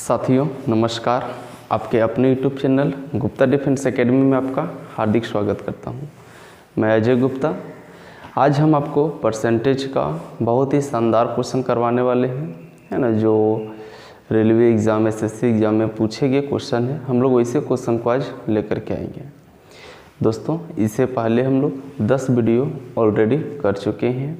साथियों नमस्कार। आपके अपने YouTube channel Gupta defence academy में आपका हार्दिक स्वागत करता हूं। मैं अजय गुप्ता। आज हम आपको परसेंटेज का बहुत ही शानदार क्वेश्चन करवाने वाले हैं, है ना। जो रेलवे एग्ज़ाम, एसएससी एग्ज़ाम में पूछे गए क्वेश्चन है, हम लोग वैसे क्वेश्चन को आज लेकर के आएंगे। दोस्तों, इससे पहले हम लोग 10 वीडियो ऑलरेडी कर चुके हैं।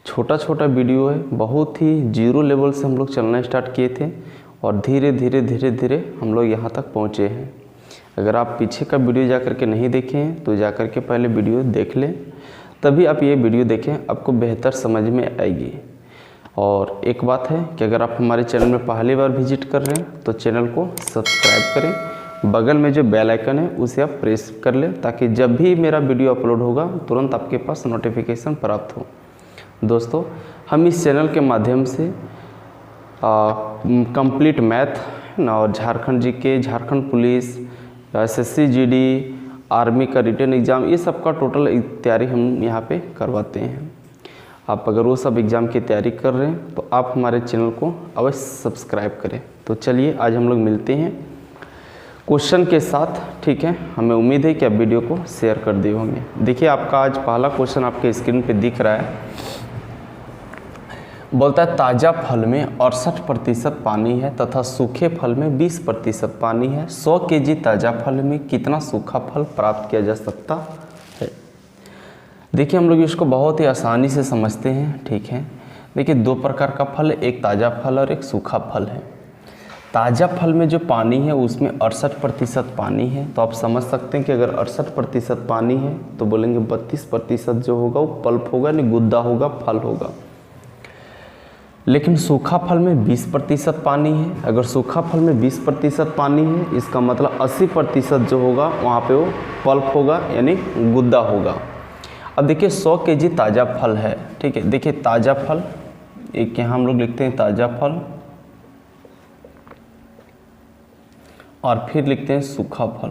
छोटा छोटा वीडियो है, बहुत ही जीरो लेवल से हम लोग चलना स्टार्ट किए थे और धीरे धीरे हम लोग यहाँ तक पहुँचे हैं। अगर आप पीछे का वीडियो जा कर के नहीं देखे हैं तो जा कर के पहले वीडियो देख लें, तभी आप ये वीडियो देखें, आपको बेहतर समझ में आएगी। और एक बात है कि अगर आप हमारे चैनल में पहली बार विजिट कर रहे हैं तो चैनल को सब्सक्राइब करें, बगल में जो बेल आइकन है उसे आप प्रेस कर लें, ताकि जब भी मेरा वीडियो अपलोड होगा तुरंत आपके पास नोटिफिकेशन प्राप्त हो। दोस्तों, हम इस चैनल के माध्यम से कंप्लीट मैथ ना और Jharkhand GK, Jharkhand police, SSC GD, army का रिटन एग्ज़ाम, ये सब का टोटल तैयारी हम यहाँ पे करवाते हैं। आप अगर वो सब एग्ज़ाम की तैयारी कर रहे हैं तो आप हमारे चैनल को अवश्य सब्सक्राइब करें। तो चलिए आज हम लोग मिलते हैं क्वेश्चन के साथ, ठीक है। हमें उम्मीद है कि आप वीडियो को शेयर कर दिए होंगे। देखिए, आपका आज पहला क्वेश्चन आपके स्क्रीन पे दिख रहा है। बोलता है ताज़ा फल में 68% पानी है तथा सूखे फल में 20% पानी है। 100 केजी ताज़ा फल में कितना सूखा फल प्राप्त किया जा सकता है। देखिए, हम लोग इसको बहुत ही आसानी से समझते हैं, ठीक है। देखिए, दो प्रकार का फल, एक ताज़ा फल और एक सूखा फल है। ताज़ा फल में जो पानी है उसमें 68% पानी है, तो आप समझ सकते हैं कि अगर 68% पानी है तो बोलेंगे 32% जो होगा वो पल्प होगा, नहीं गुद्दा होगा, फल होगा। लेकिन सूखा फल में 20% पानी है। अगर सूखा फल में 20% पानी है, इसका मतलब 80% जो होगा वहाँ पे वो पल्प होगा, यानी गुद्दा होगा। अब देखिए, 100 केजी ताज़ा फल है, ठीक है। देखिए, ताज़ा फल, एक यहाँ हम लोग लिखते हैं ताज़ा फल और फिर लिखते हैं सूखा फल।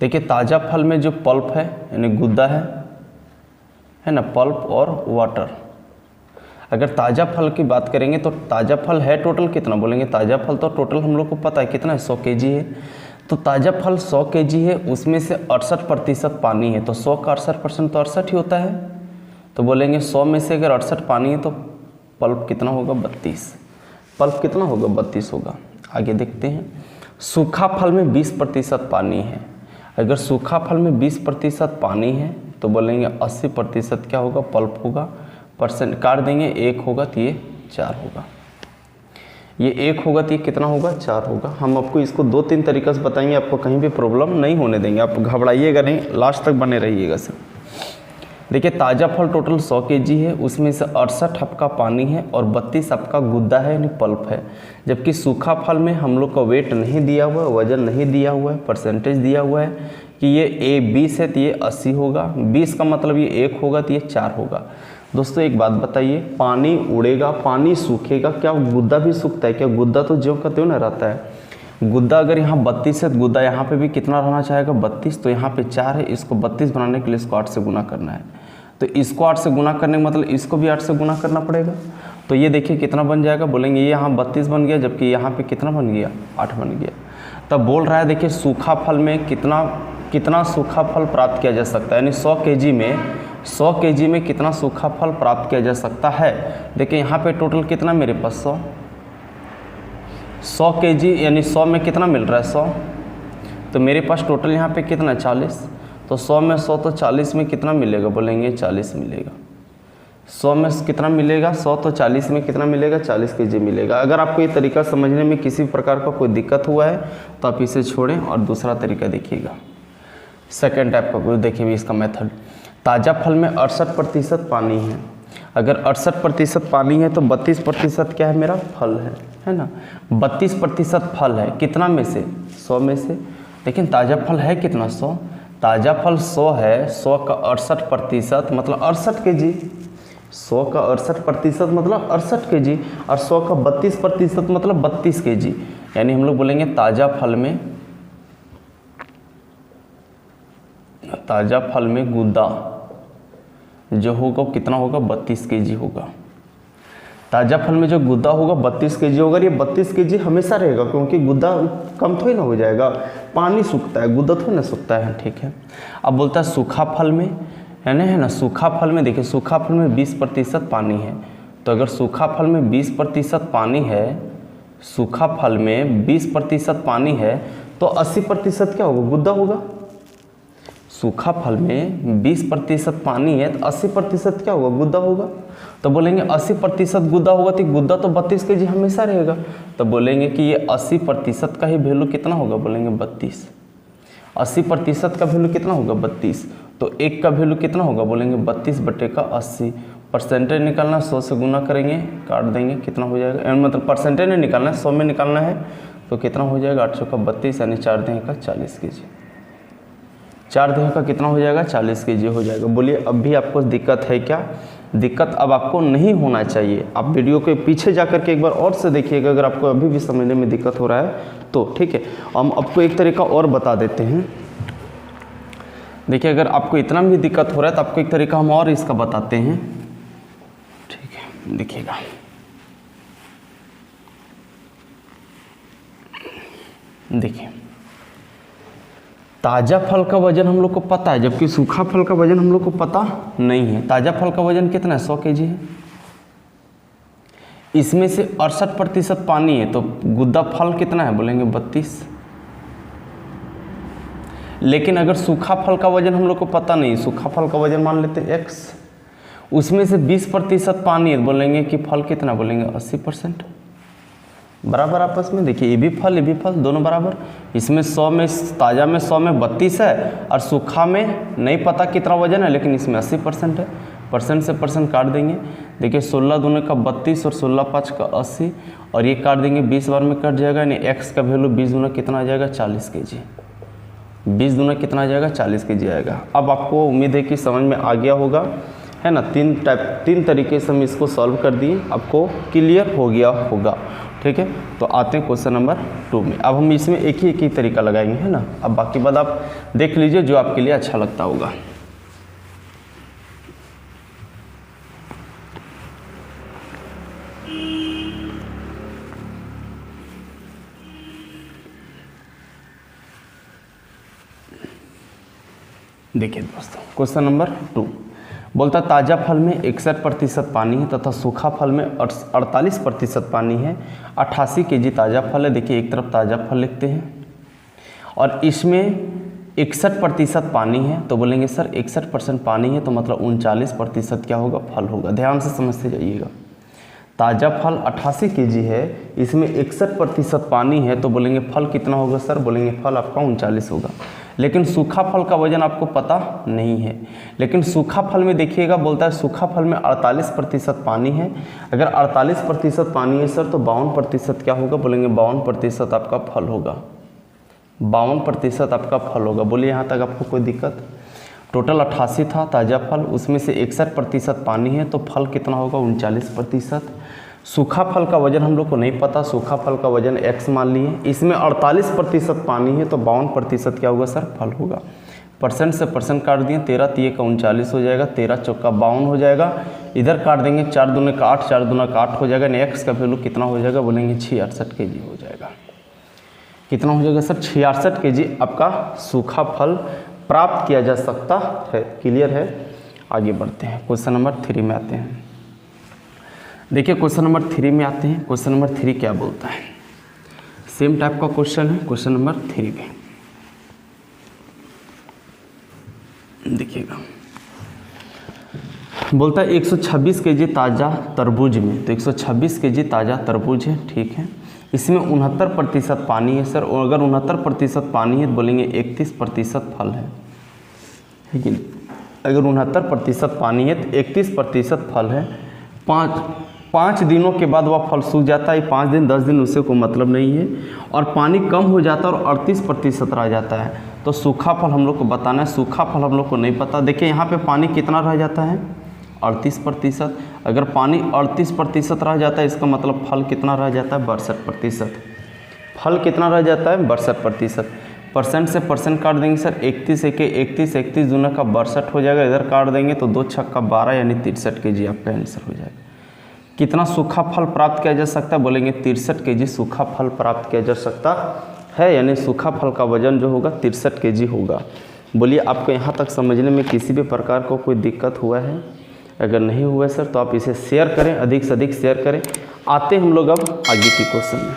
देखिए, ताज़ा फल में जो पल्प है यानी गुद्दा है ना, पल्प और वाटर। अगर ताज़ा फल की बात करेंगे तो ताज़ा फल है टोटल कितना, बोलेंगे ताज़ा फल तो टोटल हम लोग को पता है कितना है, 100 केजी है। तो ताज़ा फल 100 केजी है, उसमें से 68% पानी है, तो 100 का 68% तो 68 ही होता है। तो बोलेंगे 100 में से अगर 68 पानी है तो पल्प कितना होगा, 32। पल्प कितना होगा, 32 होगा। आगे देखते हैं, सूखा फल में 20% पानी है। अगर सूखा फल में 20% पानी है तो बोलेंगे 80% क्या होगा, पल्प होगा। परसेंट काट देंगे, 1 होगा तो ये 4 होगा। ये 1 होगा तो ये कितना होगा, 4 होगा। हम आपको इसको 2-3 तरीक़े से बताएंगे, आपको कहीं भी प्रॉब्लम नहीं होने देंगे। आप घबराइएगा नहीं, लास्ट तक बने रहिएगा सर। देखिए, ताज़ा फल टोटल 100 केजी है, उसमें से 68 आपका पानी है और 32 आपका गुद्दा है यानी पल्प है। जबकि सूखा फल में हम लोग का वेट नहीं दिया हुआ है, वजन नहीं दिया हुआ है, परसेंटेज दिया हुआ है कि ये 20 है तो ये 80 होगा, 20 का मतलब ये 1 होगा तो ये 4 होगा। दोस्तों, एक बात बताइए, पानी उड़ेगा, पानी सूखेगा, क्या गुद्दा भी सूखता है क्या? गुद्दा तो ज्यों का त्यों ना रहता है। गुद्दा अगर यहाँ 32 है, गुद्दा यहाँ पे भी कितना रहना चाहेगा, 32। तो यहाँ पे 4 है, इसको 32 बनाने के लिए इसको 8 से गुना करना है। तो इसको 8 से गुना करने का मतलब इसको भी 8 से गुना करना पड़ेगा। तो ये देखिए कितना बन जाएगा, बोलेंगे ये यहाँ 32 बन गया, जबकि यहाँ पे कितना बन गया, 8 बन गया। तब बोल रहा है, देखिए सूखा फल में कितना सूखा फल प्राप्त किया जा सकता है, यानी 100 केजी में कितना सूखा फल प्राप्त किया जा सकता है। देखिए यहाँ पे टोटल कितना मेरे पास 100 केजी, यानी 100 में कितना मिल रहा है, 100। तो मेरे पास टोटल यहाँ पे कितना, 40। तो 100 में 100 तो 40 में कितना मिलेगा, बोलेंगे 40 मिलेगा। 100 में कितना मिलेगा, 100 तो 40 में कितना मिलेगा, 40 केजी मिलेगा। अगर आपको ये तरीका समझने में किसी प्रकार का कोई दिक्कत हुआ है तो आप इसे छोड़ें और दूसरा तरीका देखिएगा। सेकेंड टाइप का कुछ देखिए इसका मेथड। ताज़ा फल में 68% पानी है। अगर 68% पानी है तो 32% क्या है, मेरा फल है ना। 32% फल है, कितना में से, 100 में से। लेकिन ताज़ा फल है कितना, 100। ताज़ा फल 100 है, 100 का 68% मतलब 68 केजी। 100 का 68% मतलब 68 केजी, और 100 का 32% मतलब 32 केजी। यानी हम लोग बोलेंगे ताज़ा फल में गुद्दा जो होगा कितना होगा, 32 केजी होगा। ताज़ा फल में जो गुद्दा होगा 32 kg होगा। ये 32 kg हमेशा रहेगा, क्योंकि गुद्दा कम थोड़ी ना हो जाएगा, पानी सूखता है, गुद्दा थोड़ी ना सूखता है, ठीक है। अब बोलता है सूखा फल में, है ना, सूखा फल में देखिए, सूखा फल में 20% पानी है। तो अगर सूखा फल में 20% पानी है, सूखा फल में 20% पानी है, तो 80% क्या होगा, गुद्दा होगा। सूखा फल में 20% पानी है तो 80% क्या होगा, गुद्दा होगा। तो बोलेंगे 80% गुद्दा होगा, तो गुद्दा तो 32 kg हमेशा रहेगा। तो बोलेंगे कि ये 80% का ही वैल्यू कितना होगा, बोलेंगे 32। 80% का वैल्यू कितना होगा, 32। तो एक का वैल्यू कितना होगा, बोलेंगे 32/80। परसेंटेज निकालना, 100 से गुना करेंगे, काट देंगे, कितना हो जाएगा, मतलब परसेंटेज नहीं निकालना है, 100 में निकालना है। तो कितना हो जाएगा, 800 का 32, यानी 4 देह का 40 kg। 4 देह का कितना हो जाएगा, 40 kg हो जाएगा। बोलिए अब भी आपको दिक्कत है क्या? दिक्कत अब आपको नहीं होना चाहिए। आप वीडियो के पीछे जाकर के एक बार और से देखिएगा, अगर आपको अभी भी समझने में दिक्कत हो रहा है तो, ठीक है। हम आपको एक तरीका और बता देते हैं। देखिए अगर आपको इतना भी दिक्कत हो रहा है तो आपको एक तरीका हम और इसका बताते हैं, ठीक है। देखिएगा, देखिए ताज़ा फल का वजन हम लोग को पता है, जबकि सूखा फल का वजन हम लोग को पता नहीं है। ताज़ा फल का वजन कितना है, 100 kg है। इसमें से 68% पानी है, तो गुद्दा फल कितना है, बोलेंगे 32। लेकिन अगर सूखा फल का वजन हम लोग को पता नहीं, सूखा फल का वजन मान लेते हैं x, उसमें से 20% पानी है, बोलेंगे कि फल कितना, बोलेंगे 80%। बराबर आपस में, देखिए ये भी फल दोनों बराबर। इसमें 100 में, ताज़ा में 100 में 32 है, और सूखा में नहीं पता कितना वजन है, लेकिन इसमें 80% है। परसेंट से परसेंट काट देंगे। देखिए 16 दूने का 32 और 16 5 का 80, और ये काट देंगे, 20 बार में कट जाएगा, यानी एक्स का वैल्यू 20 दूना कितना आ जाएगा, 40 kg। 20 दूना कितना आ जाएगा, 40 kg आएगा। अब आपको उम्मीद है कि समझ में आ गया होगा, है ना। तीन तरीके से हम इसको सॉल्व कर दिए, आपको क्लियर हो गया होगा, ठीक है। तो आते हैं क्वेश्चन नंबर 2 में। अब हम इसमें एक ही तरीका लगाएंगे, है ना। अब बाकी बात आप देख लीजिए जो आपके लिए अच्छा लगता होगा। देखिए दोस्तों, क्वेश्चन नंबर 2 बोलता ताज़ा फल में 61% पानी है तथा सूखा फल में 48% पानी है। 88 kg ताज़ा फल है। देखिए एक तरफ ताज़ा फल लिखते हैं और इसमें 61% पानी है, तो बोलेंगे सर 61% पानी है तो मतलब 39% क्या होगा, फल होगा। ध्यान से समझते जाइएगा। ताज़ा फल 88 kg है, इसमें 61% पानी है, तो बोलेंगे फल कितना होगा सर, बोलेंगे फल आपका 39 होगा। लेकिन सूखा फल का वजन आपको पता नहीं है। लेकिन सूखा फल में देखिएगा, बोलता है सूखा फल में 48% पानी है। अगर 48% पानी है सर तो 52% क्या होगा, बोलेंगे 52% आपका फल होगा। 52% आपका फल होगा। बोलिए यहाँ तक आपको कोई दिक्कत? टोटल 88 था ताज़ा फल, उसमें से 61% पानी है, तो फल कितना होगा, 39%। सूखा फल का वजन हम लोग को नहीं पता, सूखा फल का वजन x मान लिए। इसमें 48% पानी है, तो 52% क्या होगा सर, फल होगा। परसेंट से परसेंट काट दिए, 13 3 का 39 हो जाएगा, 13 चौका 52 हो जाएगा। इधर काट देंगे, 4 दूने का 8, 4 दूना का 8 हो जाएगा। एक्स का वैल्यू कितना हो जाएगा, बोलेंगे 66 kg हो जाएगा। कितना हो जाएगा सर, 66 kg आपका सूखा फल प्राप्त किया जा सकता है। क्लियर है? आगे बढ़ते हैं, क्वेश्चन नंबर 3 में आते हैं। देखिए क्वेश्चन नंबर 3 में आते हैं। क्वेश्चन नंबर 3 क्या बोलता है, सेम टाइप का क्वेश्चन है। क्वेश्चन नंबर 3 में देखिएगा, बोलता है 126 kg ताज़ा तरबूज में, तो 126 kg ताज़ा तरबूज है, ठीक है। इसमें 69% पानी है सर, और अगर 69% पानी है तो बोलेंगे 31% फल है, ठीक है। अगर 69% पानी है तो 31% फल है। 5 दिनों के बाद वह फल सूख जाता है। 5 दिन 10 दिन उससे कोई मतलब नहीं है। और पानी कम हो जाता है और 38% रह जाता है। तो सूखा फल हम लोग को बताना है, सूखा फल हम लोग को नहीं पता। देखिए यहाँ पे पानी कितना रह जाता है, 38%। अगर पानी 38% रह जाता है, इसका मतलब फल कितना रह जाता है, 62%। फल कितना रह जाता है, 62%। परसेंट से परसेंट काट देंगे सर, 31 एके 31, 31 दूना का 62 हो जाएगा। इधर काट देंगे तो 2 छक्का 12 यानी 63 kg आपका आंसर हो जाएगा। कितना सूखा फल प्राप्त किया जा सकता है, बोलेंगे 63 kg सूखा फल प्राप्त किया जा सकता है, यानी सूखा फल का वजन जो होगा 63 kg होगा। बोलिए आपको यहाँ तक समझने में किसी भी प्रकार को कोई दिक्कत हुआ है? अगर नहीं हुआ सर तो आप इसे शेयर करें, अधिक से अधिक शेयर करें। आते हम लोग अब आगे की क्वेश्चन में।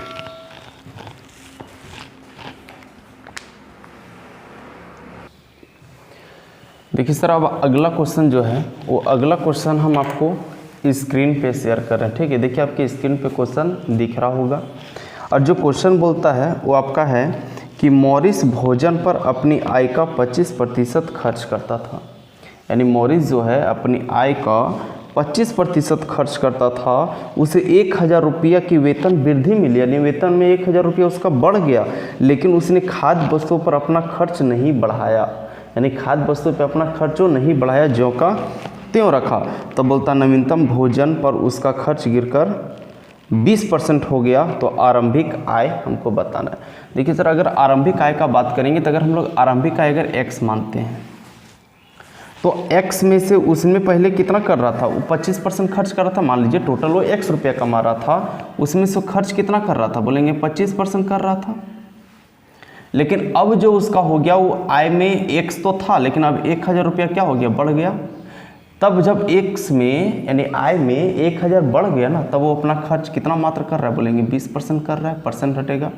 देखिए सर, अब अगला क्वेश्चन जो है वो अगला क्वेश्चन हम आपको स्क्रीन पे शेयर कर रहे हैं, ठीक है। देखिए आपकी स्क्रीन पे क्वेश्चन दिख रहा होगा, और जो क्वेश्चन बोलता है वो आपका है कि मॉरिस भोजन पर अपनी आय का 25% खर्च करता था। यानी मॉरिस जो है अपनी आय का 25% खर्च करता था, उसे 1000 रुपया की वेतन वृद्धि मिली, यानी वेतन में 1000 रुपया उसका बढ़ गया, लेकिन उसने खाद्य वस्तुओं पर अपना खर्च नहीं बढ़ाया। यानी खाद्य वस्तुओं पर अपना खर्च नहीं बढ़ाया, ज्यों का त्यों रखा। तो बोलता नवीनतम भोजन पर उसका खर्च गिरकर 20% हो गया, तो आरंभिक आय हमको बताना है। देखिए सर, अगर आरंभिक आय का बात करेंगे तो अगर हम लोग आरंभिक आय अगर x मानते हैं तो x में से उसमें पहले कितना कर रहा था, वो 25% खर्च कर रहा था। मान लीजिए टोटल वो x रुपया कमा रहा था, उसमें से खर्च कितना कर रहा था, बोलेंगे 25% कर रहा था। लेकिन अब जो उसका हो गया वो आय में x तो था, लेकिन अब 1000 रुपया क्या हो गया, बढ़ गया। तब जब x में यानी आय में 1000 बढ़ गया ना, तब वो अपना खर्च कितना मात्र कर रहा है, बोलेंगे 20% कर रहा है, परसेंट हटेगा।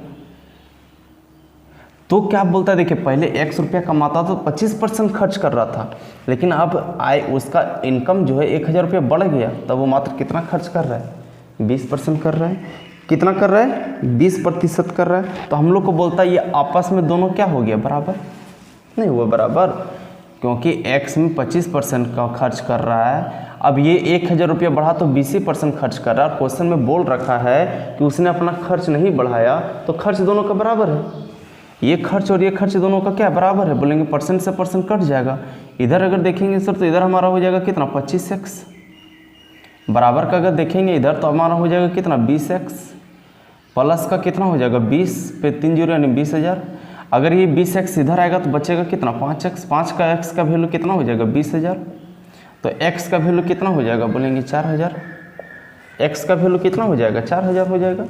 तो क्या बोलता है, देखिए पहले x रुपया कमाता तो 25% खर्च कर रहा था, लेकिन अब आय उसका इनकम जो है 1000 रुपया बढ़ गया, तब वो मात्र कितना खर्च कर रहा है, 20% कर रहा है। कितना कर रहा है, 20% कर रहा है। तो हम लोग को बोलता है ये आपस में दोनों क्या हो गया, बराबर नहीं हुआ, बराबर, क्योंकि x में 25% का खर्च कर रहा है, अब ये 1000 रुपया बढ़ा तो 20% खर्च कर रहा है। क्वेश्चन में बोल रखा है कि उसने अपना खर्च नहीं बढ़ाया, तो खर्च दोनों का बराबर है। ये खर्च और ये खर्च दोनों का क्या बराबर है, बोलेंगे परसेंट से परसेंट कट जाएगा। इधर अगर देखेंगे सर तो इधर हमारा हो जाएगा कितना, 25x, बराबर का अगर देखेंगे इधर तो हमारा हो जाएगा कितना, 20x, प्लस का कितना हो जाएगा, 20 पे 3 जीरो यानी 20,000। अगर ये 20x इधर आएगा तो बचेगा कितना, 5x, 5 का x का वैल्यू कितना हो जाएगा, 20,000। तो x का वैल्यू कितना हो जाएगा, बोलेंगे 4000। x का वैल्यू कितना हो जाएगा, 4000 हो जाएगा।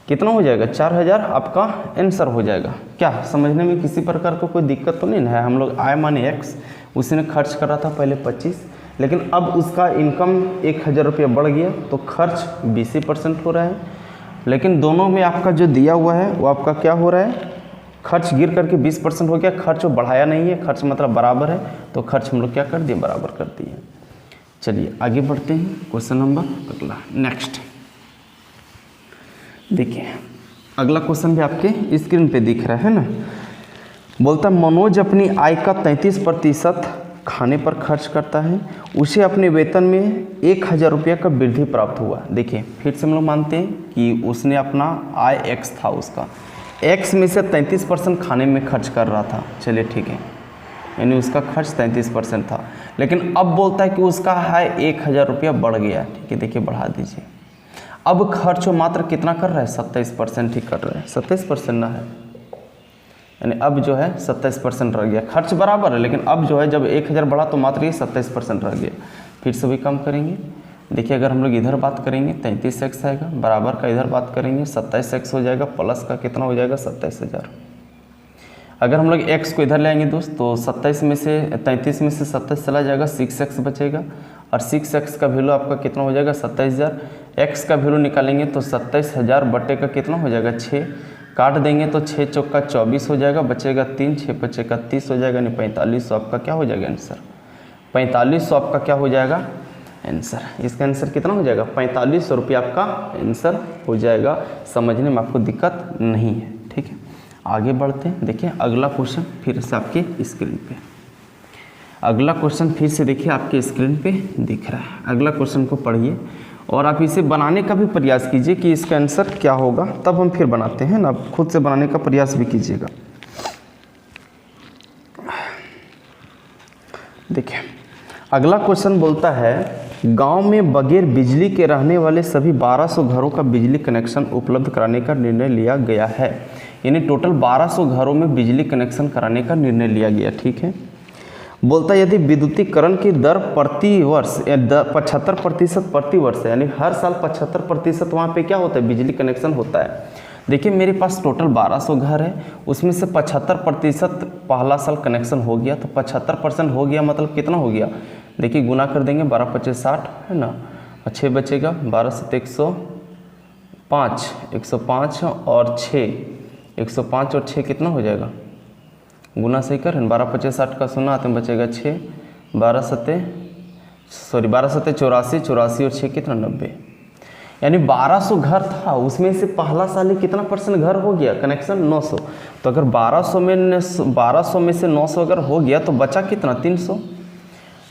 कितना हो जाएगा, 4000 आपका आंसर हो जाएगा। क्या समझने में किसी प्रकार को कोई दिक्कत तो नहीं है? हम लोग आय माने x, उसने खर्च करा था पहले 25, लेकिन अब उसका इनकम 1000 रुपया बढ़ गया, तो खर्च 20% हो रहा है। लेकिन दोनों में आपका जो दिया हुआ है वो आपका क्या हो रहा है, खर्च गिर करके 20% हो गया, खर्च वो बढ़ाया नहीं है, खर्च मतलब बराबर है, तो खर्च हम लोग क्या कर दिए, बराबर कर दिए। चलिए आगे बढ़ते हैं, क्वेश्चन नंबर अगला नेक्स्ट। देखिए अगला क्वेश्चन भी आपके स्क्रीन पे दिख रहा है ना। बोलता मनोज अपनी आय का 33% खाने पर खर्च करता है, उसे अपने वेतन में 1000 रुपया का वृद्धि प्राप्त हुआ। देखिए फिर से हम लोग मानते हैं कि उसने अपना आय x था, उसका x में से 33% खाने में खर्च कर रहा था। चलिए ठीक है, यानी उसका खर्च 33% था, लेकिन अब बोलता है कि उसका आय 1000 रुपया बढ़ गया। ठीक है, देखिए बढ़ा दीजिए। अब खर्च वो मात्र कितना कर रहा है, 27% ही कर रहा है, 27% ना है, यानी अब जो है 27% रह गया। खर्च बराबर है, लेकिन अब जो है जब 1000 बढ़ा तो मात्र ये 27% रह गया। फिर से भी कम करेंगे। देखिए अगर हम लोग इधर बात करेंगे 33x आएगा, बराबर का इधर बात करेंगे 27x हो जाएगा, प्लस का कितना हो जाएगा, 27000। अगर हम लोग x को इधर ले आएंगे दोस्त तो 27 में से 33 में से 27 चला जाएगा, 6x बचेगा, और 6x का वैल्यू आपका कितना हो जाएगा, 27000। x का वैल्यू निकालेंगे तो 27000 बटे का कितना हो जाएगा, 6, काट देंगे तो 6 चौका 24 हो जाएगा, बचेगा 3, 6 बचे का 30 हो जाएगा, यानी 4500 आपका क्या हो जाएगा आंसर, 4500 आपका क्या हो जाएगा आंसर। इसका आंसर कितना हो जाएगा, 4500 रुपया आपका आंसर हो जाएगा। समझने में आपको दिक्कत नहीं है, ठीक है। आगे बढ़ते हैं। देखिए अगला क्वेश्चन फिर से आपके स्क्रीन पे, अगला क्वेश्चन फिर से देखिए आपके स्क्रीन पे दिख रहा है। अगला क्वेश्चन को पढ़िए और आप इसे बनाने का भी प्रयास कीजिए कि इसका आंसर क्या होगा, तब हम फिर बनाते हैं ना, खुद से बनाने का प्रयास भी कीजिएगा। देखिए अगला क्वेश्चन बोलता है गांव में बगैर बिजली के रहने वाले सभी 1200 घरों का बिजली कनेक्शन उपलब्ध कराने का निर्णय लिया गया है। यानी टोटल 1200 घरों में बिजली कनेक्शन कराने का निर्णय लिया गया, ठीक है। बोलता है यदि विद्युतीकरण की दर प्रति वर्ष 75% प्रति वर्ष है, यानी हर साल 75% वहाँ पे क्या होता है, बिजली कनेक्शन होता है। देखिए मेरे पास टोटल 1200 घर है, उसमें से 75% पहला साल कनेक्शन हो गया, तो 75% हो गया मतलब कितना हो गया, देखिए गुना कर देंगे, 12 25 60 है ना, और 6 बचेगा, 12 7 105 और 6 105 और 6 कितना हो जाएगा, गुना सही कर, 12 25 60 का सुना आते बचेगा 6, 12 7 84 84 और 6 कितना 90, यानी 1200 घर था, उसमें से पहला साल ही कितना परसेंट घर हो गया कनेक्शन 900। तो अगर 1200 में से 900 अगर हो गया तो बचा कितना 300,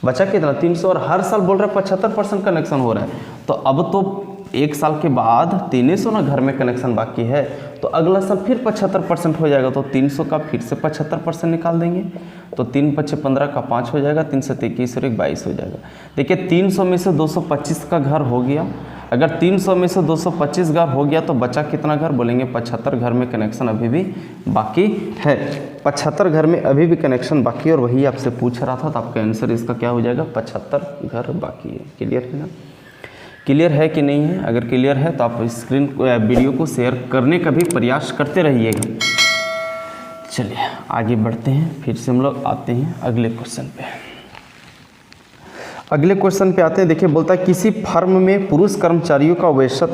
बचा कितना 300, और हर साल बोल रहे 75% कनेक्शन हो रहा है। तो अब तो एक साल के बाद 300 ना घर में कनेक्शन बाकी है, तो अगला साल फिर 75% हो जाएगा, तो 300 का फिर से 75% निकाल देंगे, तो 3 5 15 का 5 हो जाएगा, 3 7 21 और 1 22 हो जाएगा। देखिए 300 में से 225 का घर हो गया, अगर 300 में से 225 घर हो गया तो बचा कितना घर, बोलेंगे 75 घर में कनेक्शन अभी भी बाकी है, 75 घर में अभी भी कनेक्शन बाकी है, और वही आपसे पूछ रहा था, तो आपका आंसर इसका क्या हो जाएगा, 75 घर बाकी है। क्लियर है ना, क्लियर है कि नहीं है? अगर क्लियर है तो आप वीडियो को शेयर करने का भी प्रयास करते रहिएगा। चलिए आगे बढ़ते हैं, फिर से हम लोग आते हैं अगले क्वेश्चन पे। अगले क्वेश्चन पे आते हैं। देखिए बोलता है किसी फर्म में पुरुष कर्मचारियों का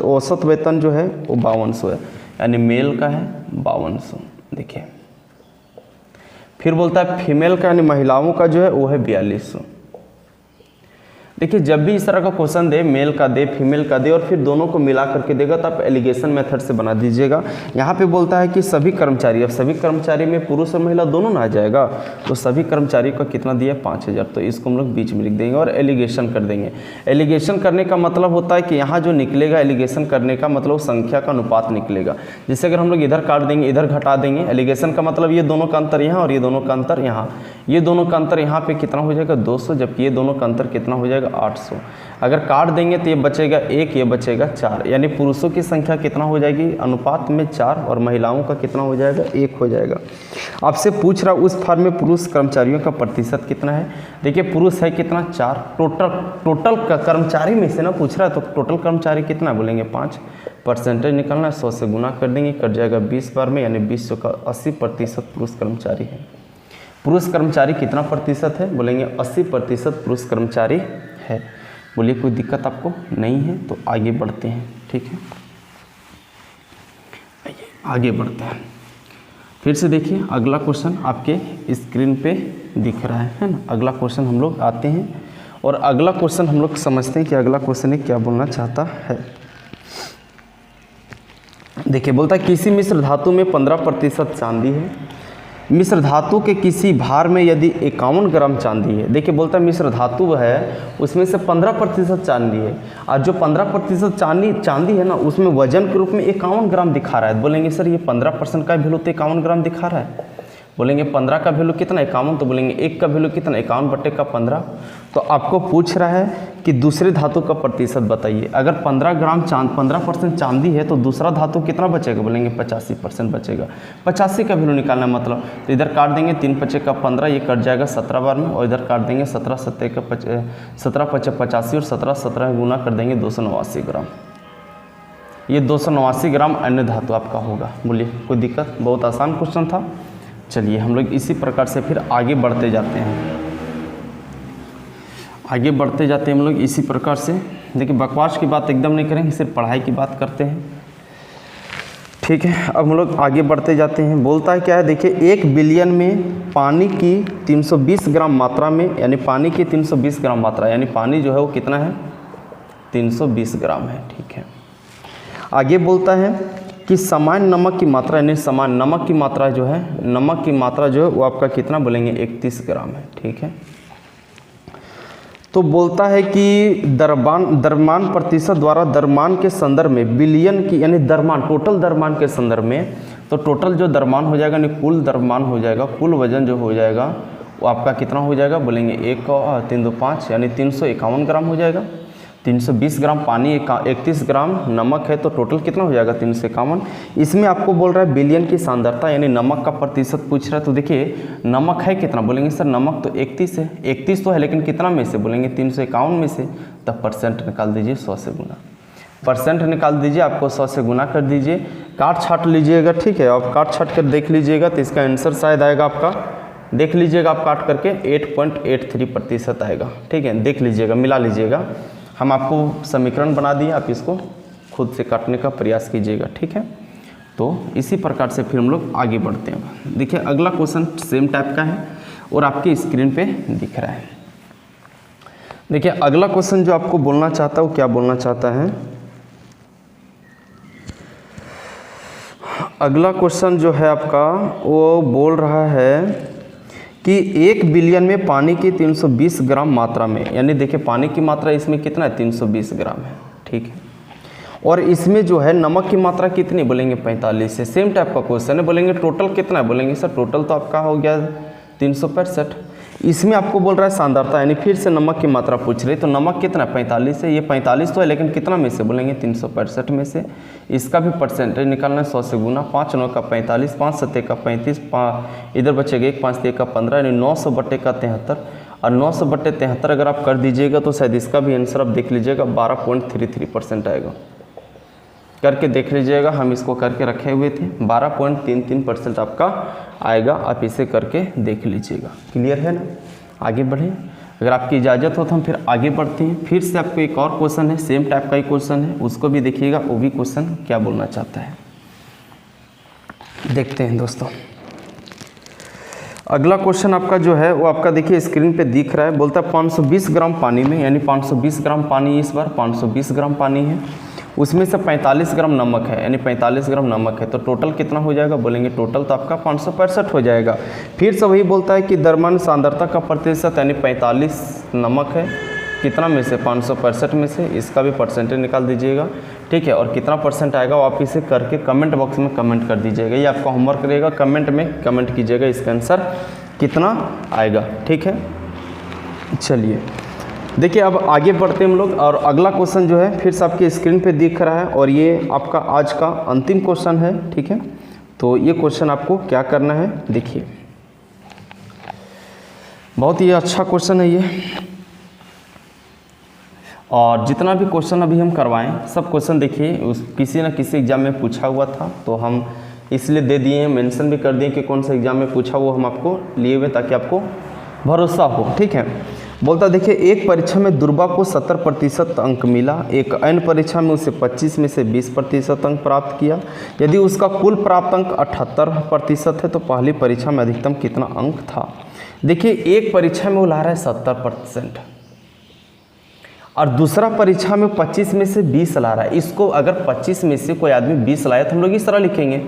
औसत वेतन जो है वो 5200 है, यानी मेल का है 5200। देखिए फिर बोलता है फीमेल का यानी महिलाओं का जो है वो है 4200। देखिए जब भी इस तरह का क्वेश्चन दे, मेल का दे फीमेल का दे और फिर दोनों को मिला करके देगा, तो आप एलिगेशन मेथड से बना दीजिएगा। यहाँ पे बोलता है कि सभी कर्मचारी, अब सभी कर्मचारी में पुरुष और महिला दोनों ना आ जाएगा, तो सभी कर्मचारियों का कितना दिया 5000, तो इसको हम लोग बीच में लिख देंगे और एलिगेशन कर देंगे। एलिगेशन करने का मतलब होता है कि यहाँ जो निकलेगा एलिगेशन करने का मतलब संख्या का अनुपात निकलेगा। जैसे अगर हम लोग इधर काट देंगे इधर घटा देंगे, एलिगेशन का मतलब ये दोनों का अंतर यहाँ और ये दोनों का अंतर यहाँ, ये दोनों का अंतर यहाँ पे कितना हो जाएगा 200, जबकि ये दोनों का अंतर कितना हो जाएगा 800। अगर काट देंगे तो ये बचेगा 1, ये बचेगा 4, यानी पुरुषों की संख्या कितना हो जाएगी अनुपात में 4 और महिलाओं का कितना हो जाएगा 1 हो जाएगा। आपसे पूछ रहा उस फर्म में पुरुष कर्मचारियों का प्रतिशत कितना है। देखिए पुरुष है कितना 4, टोटल कर्मचारी में से ना पूछ रहा है, तो टोटल कर्मचारी कितना बोलेंगे 5, परसेंटेज निकालना है 100 से गुना कर देंगे, कट जाएगा 20 बार में, यानी 20 का 80% पुरुष कर्मचारी है। पुरुष कर्मचारी कितना प्रतिशत है, बोलेंगे 80% पुरुष कर्मचारी है। बोलिए कोई दिक्कत आपको नहीं है, तो आगे बढ़ते हैं। ठीक है आगे बढ़ते हैं। फिर से देखिए अगला क्वेश्चन आपके स्क्रीन पे दिख रहा है ना। अगला क्वेश्चन हम लोग आते हैं और अगला क्वेश्चन हम लोग समझते हैं कि अगला क्वेश्चन क्या बोलना चाहता है। देखिए बोलता है किसी मिश्र धातु में 15% चांदी है। मिश्र धातु के किसी भार में यदि 51 ग्राम चांदी है। देखिए बोलता है मिश्र धातु है उसमें से 15% चांदी है, और जो 15% चांदी है ना उसमें वजन के रूप में 51 ग्राम दिखा रहा है। बोलेंगे सर ये 15% का वैल्यू तो 51 ग्राम दिखा रहा है। बोलेंगे 15 का वैल्यू कितना 51, तो बोलेंगे 1 का वैल्यू कितना 51/15। तो आपको पूछ रहा है कि दूसरे धातु का प्रतिशत बताइए। अगर 15% चांदी है तो दूसरा धातु कितना बचेगा, बोलेंगे 85% बचेगा। 85 का वैल्यू निकालना मतलब, तो इधर काट देंगे 3 5 का 15, ये कट जाएगा 17 बार में, और इधर काट देंगे 17 7 का 17 5 85 और 17 17 गुना कर देंगे 289 ग्राम। ये 289 ग्राम अन्य धातु आपका होगा। बोलिए कोई दिक्कत, बहुत आसान क्वेश्चन था। चलिए हम लोग इसी प्रकार से फिर आगे बढ़ते जाते हैं। आगे बढ़ते जाते हैं हम लोग इसी प्रकार से। देखिए बकवास की बात एकदम नहीं करेंगे, सिर्फ पढ़ाई की बात करते हैं। ठीक है अब हम लोग आगे बढ़ते जाते हैं। बोलता है क्या है, देखिए 1 बिलियन में पानी की 320 ग्राम मात्रा में, यानी पानी की 320 ग्राम मात्रा, यानी पानी जो है वो कितना है 320 ग्राम है। ठीक है आगे बोलता है कि समान नमक की मात्रा, यानी समान नमक की मात्रा जो है, नमक की मात्रा जो है वो आपका कितना, बोलेंगे 31 ग्राम है। ठीक है तो बोलता है कि द्रव्यमान प्रतिशत द्वारा द्रव्यमान के संदर्भ में बिलियन की, यानी द्रव्यमान टोटल द्रव्यमान के संदर्भ में, तो टोटल जो द्रव्यमान हो जाएगा यानी कुल द्रव्यमान हो जाएगा, कुल वजन जो हो जाएगा वो आपका कितना हो जाएगा, बोलेंगे 1 3 2 5 यानी 351 ग्राम हो जाएगा। 320 ग्राम पानी, 31 ग्राम नमक है, तो टोटल कितना हो जाएगा 351। इसमें आपको बोल रहा है बिलियन की सांद्रता यानी नमक का प्रतिशत पूछ रहा है। तो देखिए नमक है कितना, बोलेंगे सर नमक तो 31 है, 31 तो है लेकिन कितना में से, बोलेंगे 351 में से, तब परसेंट निकाल दीजिए 100 से गुना, परसेंट निकाल दीजिए, आपको 100 से गुना कर दीजिए, काट छाट लीजिएगा, ठीक है। आप काट छाट कर देख लीजिएगा तो इसका आंसर शायद आएगा आपका, देख लीजिएगा आप काट करके 8.83% आएगा, ठीक है। देख लीजिएगा, मिला लीजिएगा, हम आपको समीकरण बना दिए, आप इसको खुद से काटने का प्रयास कीजिएगा, ठीक है। तो इसी प्रकार से फिर हम लोग आगे बढ़ते हैं। देखिए अगला क्वेश्चन सेम टाइप का है और आपकी स्क्रीन पे दिख रहा है। देखिए अगला क्वेश्चन जो आपको बोलना चाहता है वो क्या बोलना चाहता है, अगला क्वेश्चन जो है आपका वो बोल रहा है कि 1 बिलियन में पानी की 320 ग्राम मात्रा में, यानी देखिए पानी की मात्रा इसमें कितना है 320 ग्राम है, ठीक है। और इसमें जो है नमक की मात्रा कितनी, बोलेंगे 45 है। सेम टाइप का क्वेश्चन है, बोलेंगे टोटल कितना है, बोलेंगे सर टोटल तो आपका हो गया 365। इसमें आपको बोल रहा है सांद्रता यानी फिर से नमक की मात्रा पूछ रही, तो नमक कितना 45 है, ये 45 तो है लेकिन कितना में से, बोलेंगे 365 में से। इसका भी परसेंटेज निकालना है 100 से गुना, 5 9 का 45, 5 7 का 35, इधर बचेगा 1 5 3 का 15 यानी 900 बटे का 73, और 900 बटे 73 अगर आप कर दीजिएगा तो शायद इसका भी आंसर आप देख लीजिएगा 12.33% आएगा। करके देख लीजिएगा, हम इसको करके रखे हुए थे, 12.33% आपका आएगा। आप इसे करके देख लीजिएगा, क्लियर है ना। आगे बढ़ें, अगर आपकी इजाज़त हो तो हम फिर आगे बढ़ते हैं। फिर से आपको एक और क्वेश्चन है, सेम टाइप का ही क्वेश्चन है, उसको भी देखिएगा, वो भी क्वेश्चन क्या बोलना चाहता है देखते हैं दोस्तों। अगला क्वेश्चन आपका जो है वो आपका देखिए स्क्रीन पे दिख रहा है, बोलता है 520 ग्राम पानी में, यानी 520 ग्राम पानी, इस बार 520 ग्राम पानी है, उसमें से 45 ग्राम नमक है, यानी 45 ग्राम नमक है, तो टोटल कितना हो जाएगा, बोलेंगे टोटल तो आपका 565 हो जाएगा। फिर से वही बोलता है कि द्रव्यमान सांद्रता का प्रतिशत यानी 45 नमक है, कितना में से 565 में से, इसका भी परसेंटेज निकाल दीजिएगा, ठीक है। और कितना परसेंट आएगा वो आप इसे करके कमेंट बॉक्स में कमेंट कर दीजिएगा, ये आपका होमवर्क रहेगा, कमेंट में कमेंट कीजिएगा इसका आंसर कितना आएगा, ठीक है। चलिए देखिए अब आगे बढ़ते हैं हम लोग, और अगला क्वेश्चन जो है फिर से आपकी स्क्रीन पे दिख रहा है और ये आपका आज का अंतिम क्वेश्चन है, ठीक है। तो ये क्वेश्चन आपको क्या करना है, देखिए बहुत ही अच्छा क्वेश्चन है ये, और जितना भी क्वेश्चन अभी हम करवाएं सब क्वेश्चन देखिए उस किसी न किसी एग्जाम में पूछा हुआ था, तो हम इसलिए दे दिए हैं, मेंशन भी कर दिए कि कौन सा एग्जाम में पूछा वो हम आपको लिए हुए ताकि आपको भरोसा हो, ठीक है। बोलता देखिए एक परीक्षा में दुर्बा को 70% अंक मिला, एक अन्य परीक्षा में उसे 25 में से 20% अंक प्राप्त किया। यदि उसका कुल प्राप्त अंक 78% है तो पहली परीक्षा में अधिकतम कितना अंक था। देखिए एक परीक्षा में वो ला रहा है 70% और दूसरा परीक्षा में 25 में से 20 ला रहा है। इसको अगर 25 में से कोई आदमी 20 लाया तो हम लोग इस तरह लिखेंगे,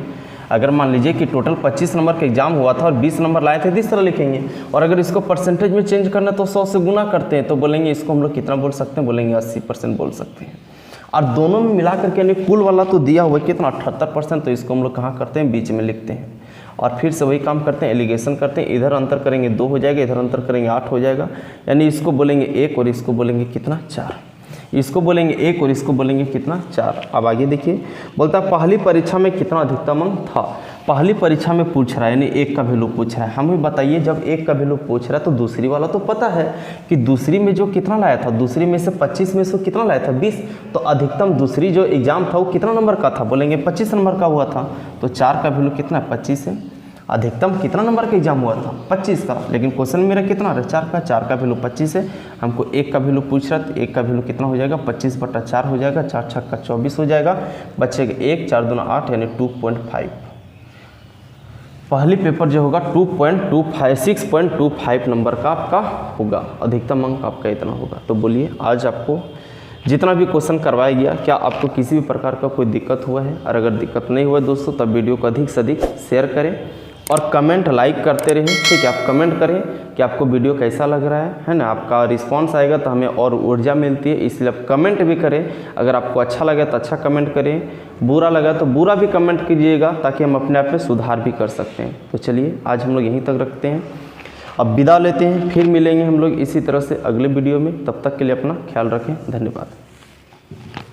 अगर मान लीजिए कि टोटल 25 नंबर का एग्जाम हुआ था और 20 नंबर लाए थे तो इस तरह लिखेंगे, और अगर इसको परसेंटेज में चेंज करना तो 100 से गुना करते हैं, तो बोलेंगे इसको हम लोग कितना बोल सकते हैं, बोलेंगे 80% बोल सकते हैं। और दोनों में मिला करके यानी कुल वाला तो दिया हुआ है कितना 78%, तो इसको हम लोग कहाँ करते हैं, बीच में लिखते हैं। और फिर से वही काम करते हैं, एलिगेशन करते हैं, इधर अंतर करेंगे 2 हो जाएगा, इधर अंतर करेंगे 8 हो जाएगा, यानी इसको बोलेंगे 1 और इसको बोलेंगे कितना 4, इसको बोलेंगे 1 और इसको बोलेंगे कितना 4। अब आगे देखिए बोलता है पहली परीक्षा में कितना अधिकतम अंक था। पहली परीक्षा में पूछ रहा है यानी 1 का वैल्यू पूछ रहा है, हमें बताइए जब 1 का वैल्यू पूछ रहा है तो दूसरी वाला तो पता है कि दूसरी में जो कितना लाया था, दूसरी में से 25 में से कितना लाया था 20, तो अधिकतम दूसरी जो एग्जाम था वो कितना नंबर का था, बोलेंगे 25 नंबर का हुआ था, तो 4 का वैल्यू कितना है 25 है। अधिकतम कितना नंबर का एग्जाम हुआ था 25 का, लेकिन क्वेश्चन मेरा कितना है 4 का, 4 का वैल्यू 25 है, हमको 1 का वैल्यू पूछ रहा है, तो 1 का वैल्यू कितना हो जाएगा 25/4 हो जाएगा, 4 छक्का 24 हो जाएगा, बचेगा 1, 4 दूना 8 यानी 2.5। पहली पेपर जो होगा 6.25 नंबर का आपका होगा, अधिकतम अंक आपका इतना होगा। तो बोलिए आज आपको जितना भी क्वेश्चन करवाया गया क्या आपको किसी भी प्रकार का कोई दिक्कत हुआ है, और अगर दिक्कत नहीं हुआ दोस्तों तब वीडियो को अधिक से अधिक शेयर करें और कमेंट लाइक करते रहें, ठीक है। आप कमेंट करें कि आपको वीडियो कैसा लग रहा है ना, आपका रिस्पांस आएगा तो हमें और ऊर्जा मिलती है, इसलिए आप कमेंट भी करें। अगर आपको अच्छा लगे तो अच्छा कमेंट करें, बुरा लगा तो बुरा भी कमेंट कीजिएगा ताकि हम अपने आप में सुधार भी कर सकते हैं। तो चलिए आज हम लोग यहीं तक रखते हैं, अब विदा लेते हैं, फिर मिलेंगे हम लोग इसी तरह से अगले वीडियो में। तब तक के लिए अपना ख्याल रखें, धन्यवाद। है।